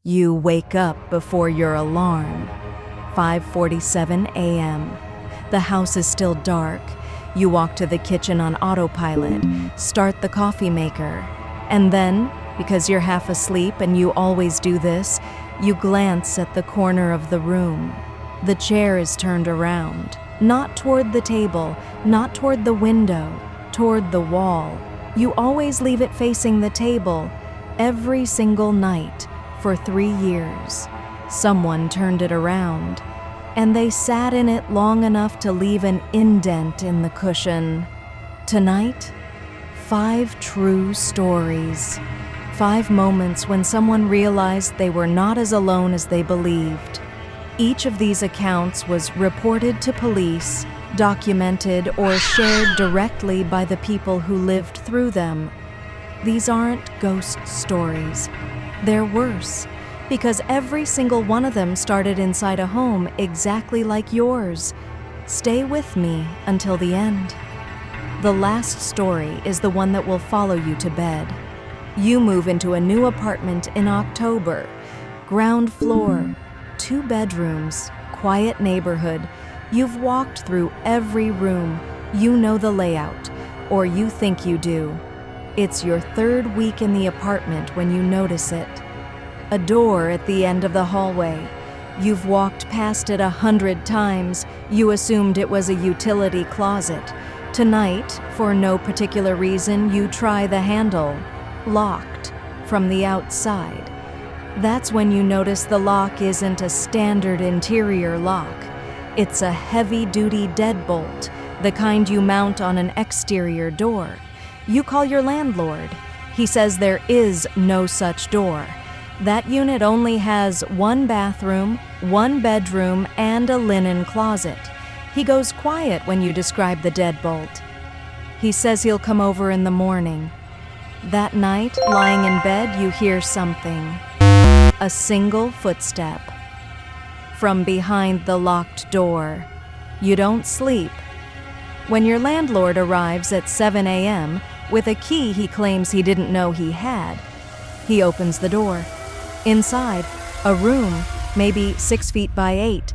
You wake up before your alarm. 5:47 a.m. The house is still dark. You walk to the kitchen on autopilot, start the coffee maker, and then, because you're half asleep and you always do this, you glance at the corner of the room. The chair is turned around, not toward the table, not toward the window, toward the wall. You always leave it facing the table, every single night, for 3 years. Someone turned it around, and they sat in it long enough to leave an indent in the cushion. Tonight, 5 true stories. 5 moments when someone realized they were not as alone as they believed. Each of these accounts was reported to police, documented, or shared directly by the people who lived through them. These aren't ghost stories. They're worse, because every single one of them started inside a home exactly like yours. Stay with me until the end. The last story is the one that will follow you to bed. You move into a new apartment in October. Ground floor, 2 bedrooms, quiet neighborhood. You've walked through every room. You know the layout, or you think you do. It's your 3rd week in the apartment when you notice it. A door at the end of the hallway. You've walked past it 100 times. You assumed it was a utility closet. Tonight, for no particular reason, you try the handle. Locked from the outside. That's when you notice the lock isn't a standard interior lock. It's a heavy-duty deadbolt, the kind you mount on an exterior door. You call your landlord. He says there is no such door. That unit only has 1 bathroom, 1 bedroom, and a linen closet. He goes quiet when you describe the deadbolt. He says he'll come over in the morning. That night, lying in bed, you hear something. A single footstep. From behind the locked door. You don't sleep. When your landlord arrives at 7 a.m. with a key he claims he didn't know he had, he opens the door. Inside, a room, maybe 6 feet by 8.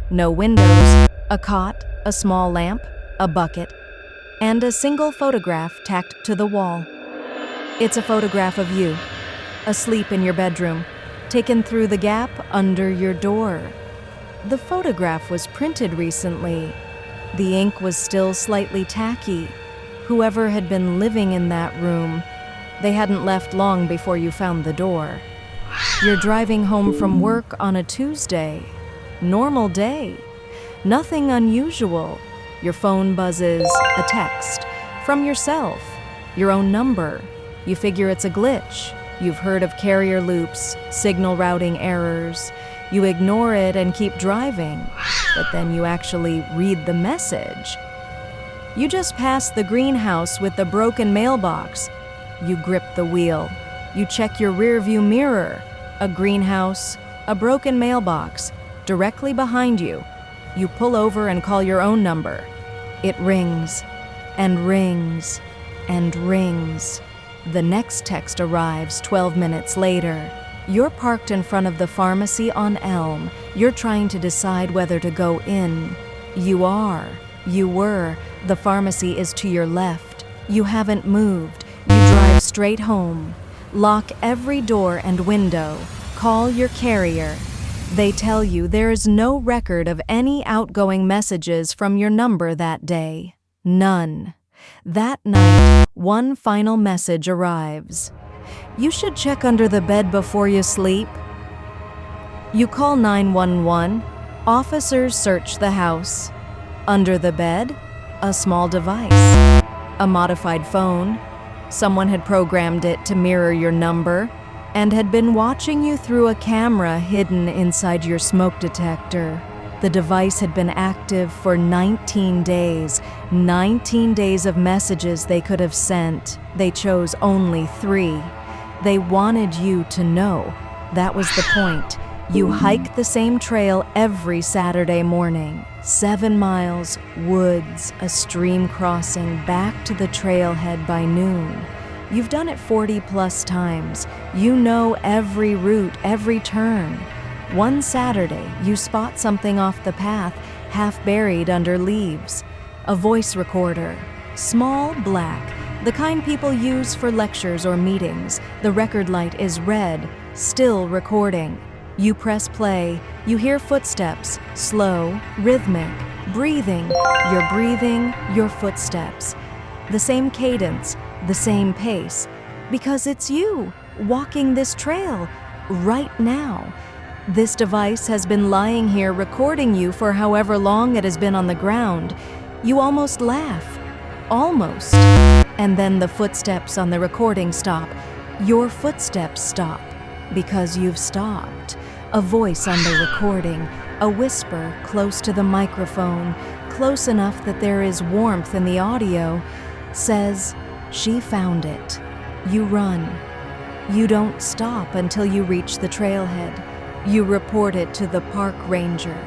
No windows, a cot, a small lamp, a bucket, and a single photograph tacked to the wall. It's a photograph of you, asleep in your bedroom, taken through the gap under your door. The photograph was printed recently. The ink was still slightly tacky. Whoever had been living in that room, they hadn't left long before you found the door. You're driving home from work on a Tuesday. Normal day. Nothing unusual. Your phone buzzes, a text. From yourself. Your own number. You figure it's a glitch. You've heard of carrier loops, signal routing errors. You ignore it and keep driving. But then you actually read the message. You just passed the greenhouse with the broken mailbox. You grip the wheel. You check your rearview mirror. A greenhouse, a broken mailbox, directly behind you. You pull over and call your own number. It rings, and rings, and rings. The next text arrives 12 minutes later. You're parked in front of the pharmacy on Elm. You're trying to decide whether to go in. You are. You were. The pharmacy is to your left. You haven't moved. You drive straight home. Lock every door and window. Call your carrier. They tell you there is no record of any outgoing messages from your number that day. None. That night, one final message arrives. You should check under the bed before you sleep. You call 911. Officers search the house. Under the bed, a small device. A modified phone. Someone had programmed it to mirror your number and had been watching you through a camera hidden inside your smoke detector. The device had been active for 19 days. 19 days of messages they could have sent. They chose only 3. They wanted you to know. That was the point. You hike the same trail every Saturday morning. 7 miles, woods, a stream crossing, back to the trailhead by noon. You've done it 40 plus times. You know every route, every turn. One Saturday, you spot something off the path, half buried under leaves. A voice recorder. Small, black. The kind people use for lectures or meetings. The record light is red, still recording. You press play. You hear footsteps, slow, rhythmic, breathing. You're breathing, your footsteps. The same cadence, the same pace. Because it's you, walking this trail, right now. This device has been lying here recording you for however long it has been on the ground. You almost laugh. Almost. And then the footsteps on the recording stop. Your footsteps stop. Because you've stopped. A voice on the recording, a whisper close to the microphone, close enough that there is warmth in the audio, says, "She found it." You run. You don't stop until you reach the trailhead. You report it to the park ranger.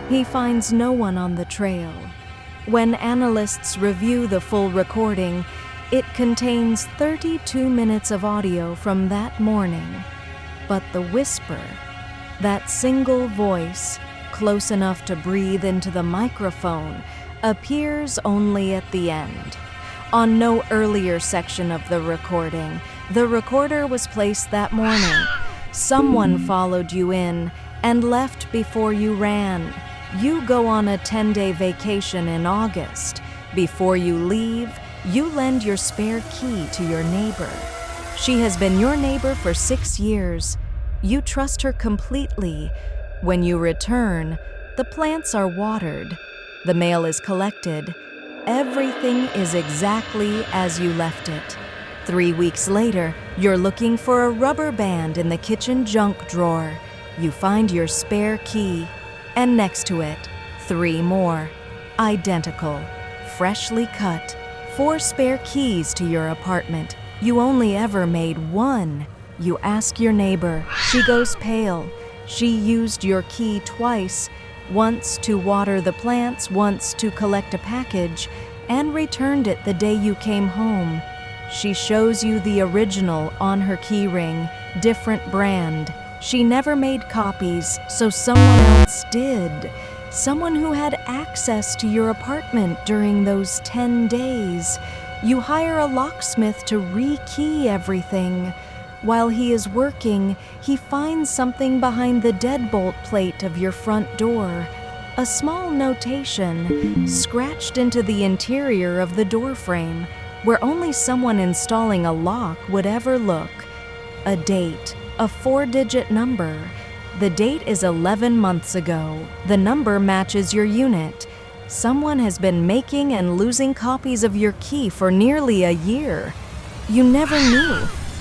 He finds no one on the trail. When analysts review the full recording, it contains 32 minutes of audio from that morning. But the whisper, that single voice, close enough to breathe into the microphone, appears only at the end. On no earlier section of the recording, the recorder was placed that morning. Someone followed you in and left before you ran. You go on a 10-day vacation in August. Before you leave, you lend your spare key to your neighbor. She has been your neighbor for 6 years. You trust her completely. When you return, the plants are watered. The mail is collected. Everything is exactly as you left it. 3 weeks later, you're looking for a rubber band in the kitchen junk drawer. You find your spare key, and next to it, 3 more. Identical, freshly cut. 4 spare keys to your apartment. You only ever made 1. You ask your neighbor. She goes pale. She used your key twice, once to water the plants, once to collect a package, and returned it the day you came home. She shows you the original on her key ring, different brand. She never made copies, so someone else did. Someone who had access to your apartment during those 10 days. You hire a locksmith to re-key everything. While he is working, he finds something behind the deadbolt plate of your front door. A small notation scratched into the interior of the door frame, where only someone installing a lock would ever look. A date, a 4-digit number. The date is 11 months ago. The number matches your unit. Someone has been making and losing copies of your key for nearly a year. You never knew.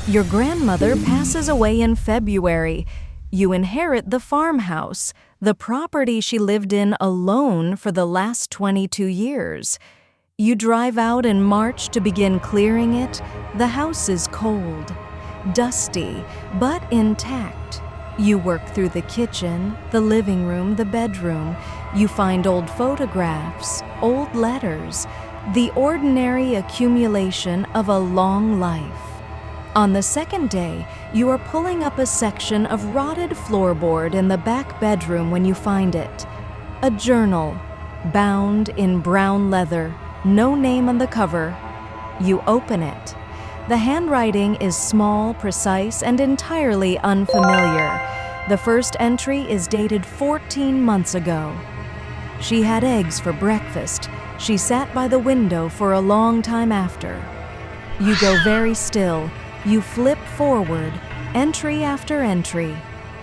Your grandmother passes away in February. You inherit the farmhouse, the property she lived in alone for the last 22 years. You drive out in March to begin clearing it. The house is cold, dusty, but intact. You work through the kitchen, the living room, the bedroom. You find old photographs, old letters, the ordinary accumulation of a long life. On the second day, you are pulling up a section of rotted floorboard in the back bedroom when you find it. A journal, bound in brown leather, no name on the cover. You open it. The handwriting is small, precise, and entirely unfamiliar. The first entry is dated 14 months ago. She had eggs for breakfast. She sat by the window for a long time after. You go very still. You flip forward, entry after entry,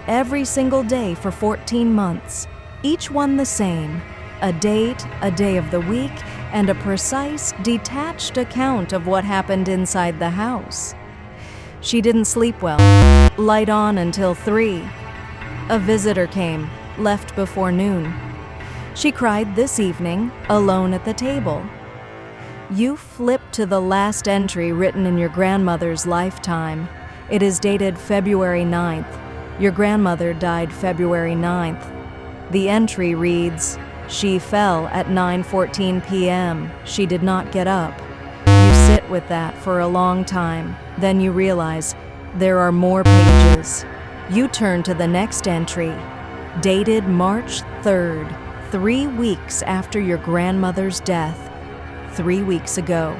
every single day for 14 months, each one the same, a date, a day of the week, and a precise, detached account of what happened inside the house. She didn't sleep well, light on until 3. A visitor came, left before noon. She cried this evening, alone at the table. You flip to the last entry written in your grandmother's lifetime. It is dated February 9th. Your grandmother died February 9th. The entry reads, "She fell at 9:14 p.m. She did not get up." You sit with that for a long time. Then you realize there are more pages. You turn to the next entry, dated March 3rd, 3 weeks after your grandmother's death. 3 weeks ago.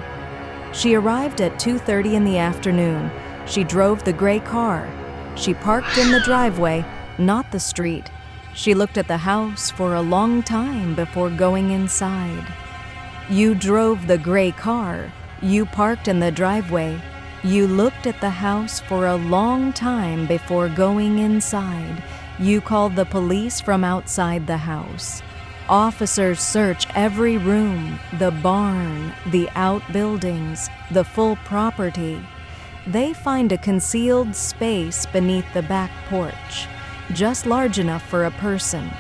She arrived at 2:30 in the afternoon. She drove the gray car. She parked in the driveway, not the street. She looked at the house for a long time before going inside. You drove the gray car. You parked in the driveway. You looked at the house for a long time before going inside. You called the police from outside the house. Officers search every room, the barn, the outbuildings, the full property. They find a concealed space beneath the back porch, just large enough for a person.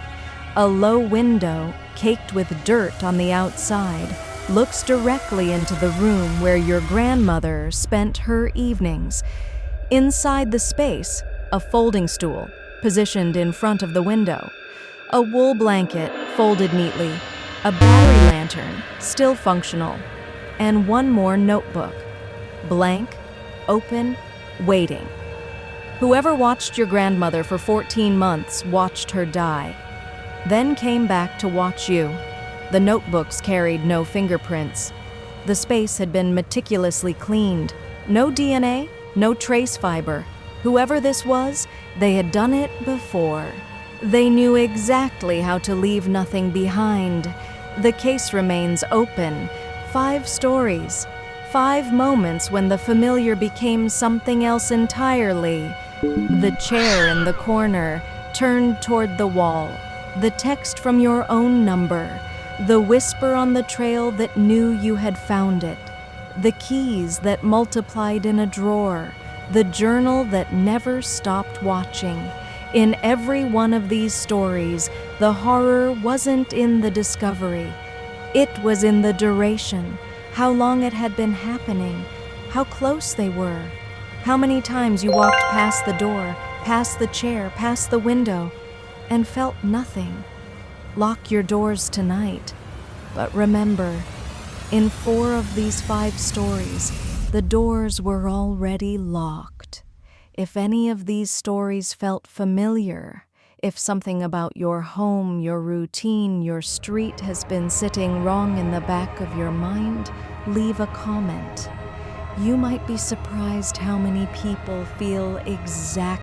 A low window, caked with dirt on the outside, looks directly into the room where your grandmother spent her evenings. Inside the space, a folding stool, positioned in front of the window. A wool blanket, folded neatly. A battery lantern, still functional. And one more notebook. Blank, open, waiting. Whoever watched your grandmother for 14 months watched her die, then came back to watch you. The notebooks carried no fingerprints. The space had been meticulously cleaned. No DNA, no trace fiber. Whoever this was, they had done it before. They knew exactly how to leave nothing behind. The case remains open. 5 stories. 5 moments when the familiar became something else entirely. The chair in the corner, turned toward the wall. The text from your own number. The whisper on the trail that knew you had found it. The keys that multiplied in a drawer. The journal that never stopped watching. In every one of these stories, the horror wasn't in the discovery. It was in the duration, how long it had been happening, how close they were, how many times you walked past the door, past the chair, past the window, and felt nothing. Lock your doors tonight. But remember, in 4 of these 5 stories, the doors were already locked. If any of these stories felt familiar, if something about your home, your routine, your street has been sitting wrong in the back of your mind, leave a comment. You might be surprised how many people feel exactly